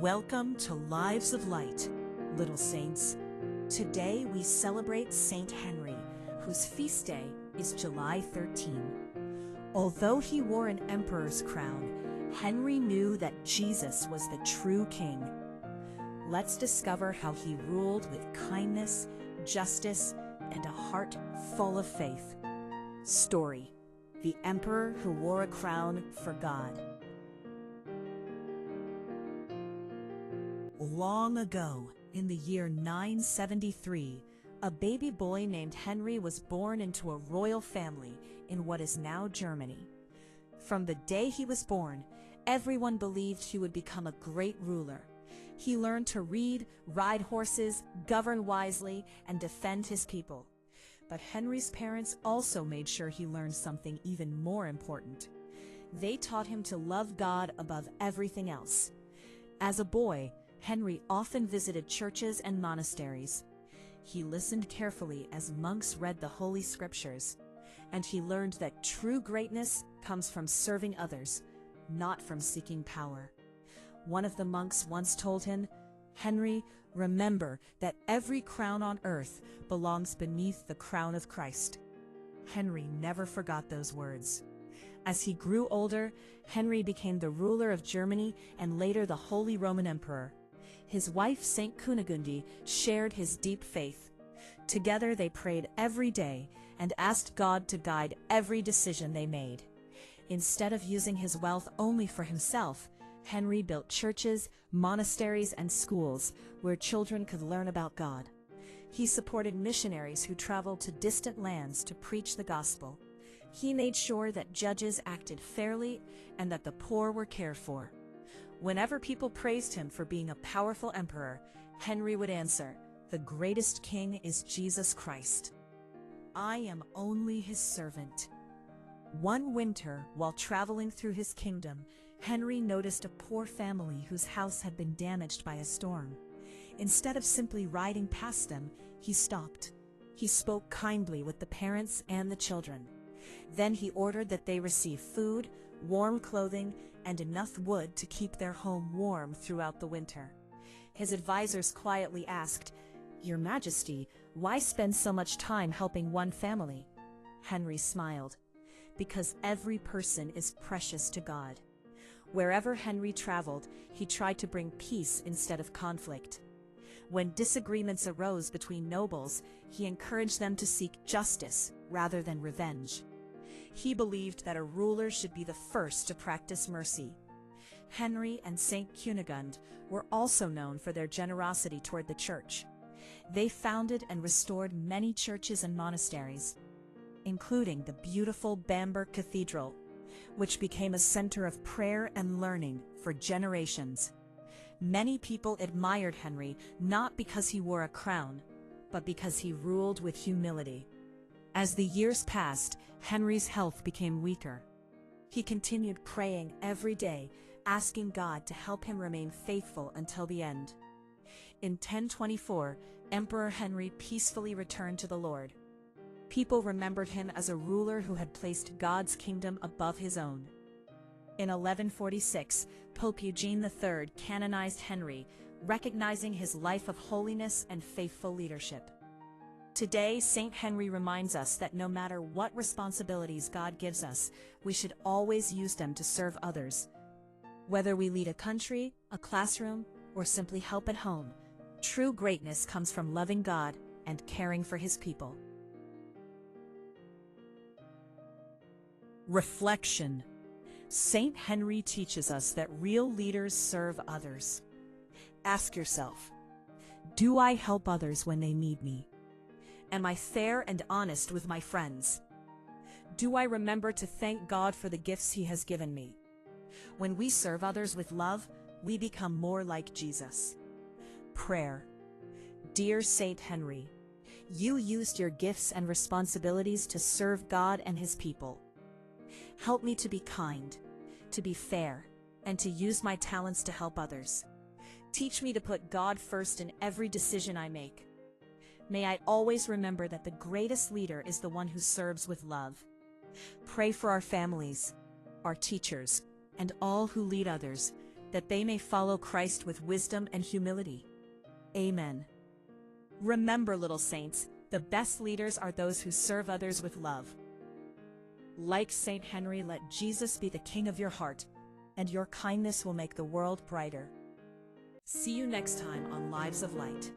Welcome to Lives of Light, little saints. Today we celebrate Saint Henry, whose feast day is July 13. Although he wore an emperor's crown, Henry knew that Jesus was the true king. Let's discover how he ruled with kindness, justice, and a heart full of faith. Story: the emperor who wore a crown for God. Long ago, in the year 973, a baby boy named Henry was born into a royal family in what is now Germany. From the day he was born, everyone believed he would become a great ruler. He learned to read, ride horses, govern wisely, and defend his people. But Henry's parents also made sure he learned something even more important. They taught him to love God above everything else. As a boy, Henry often visited churches and monasteries. He listened carefully as monks read the Holy Scriptures, and he learned that true greatness comes from serving others, not from seeking power. One of the monks once told him, "Henry, remember that every crown on earth belongs beneath the crown of Christ." Henry never forgot those words. As he grew older, Henry became the ruler of Germany and later the Holy Roman Emperor. His wife, Saint Kunigunde, shared his deep faith. Together they prayed every day and asked God to guide every decision they made. Instead of using his wealth only for himself, Henry built churches, monasteries, and schools where children could learn about God. He supported missionaries who traveled to distant lands to preach the gospel. He made sure that judges acted fairly and that the poor were cared for. Whenever people praised him for being a powerful emperor, Henry would answer, "The greatest king is Jesus Christ. I am only his servant." One winter, while traveling through his kingdom, Henry noticed a poor family whose house had been damaged by a storm. Instead of simply riding past them, he stopped. He spoke kindly with the parents and the children. Then he ordered that they receive food, warm clothing, and enough wood to keep their home warm throughout the winter. His advisors quietly asked, "Your Majesty, why spend so much time helping one family?" Henry smiled, "Because every person is precious to God." Wherever Henry traveled, he tried to bring peace instead of conflict. When disagreements arose between nobles, he encouraged them to seek justice rather than revenge. He believed that a ruler should be the first to practice mercy. Henry and Saint Kunigunde were also known for their generosity toward the church. They founded and restored many churches and monasteries, including the beautiful Bamberg Cathedral, which became a center of prayer and learning for generations. Many people admired Henry not because he wore a crown, but because he ruled with humility. As the years passed, Henry's health became weaker. He continued praying every day, asking God to help him remain faithful until the end. In 1024, Emperor Henry peacefully returned to the Lord. People remembered him as a ruler who had placed God's kingdom above his own. In 1146, Pope Eugene III canonized Henry, recognizing his life of holiness and faithful leadership. Today, Saint Henry reminds us that no matter what responsibilities God gives us, we should always use them to serve others. Whether we lead a country, a classroom, or simply help at home, true greatness comes from loving God and caring for his people. Reflection. Saint Henry teaches us that real leaders serve others. Ask yourself, do I help others when they need me? Am I fair and honest with my friends? Do I remember to thank God for the gifts he has given me? When we serve others with love, we become more like Jesus. Prayer. Dear Saint Henry, you used your gifts and responsibilities to serve God and his people. Help me to be kind, to be fair, and to use my talents to help others. Teach me to put God first in every decision I make. May I always remember that the greatest leader is the one who serves with love. Pray for our families, our teachers, and all who lead others, that they may follow Christ with wisdom and humility. Amen. Remember, little saints, the best leaders are those who serve others with love. Like Saint Henry, let Jesus be the king of your heart, and your kindness will make the world brighter. See you next time on Lives of Light.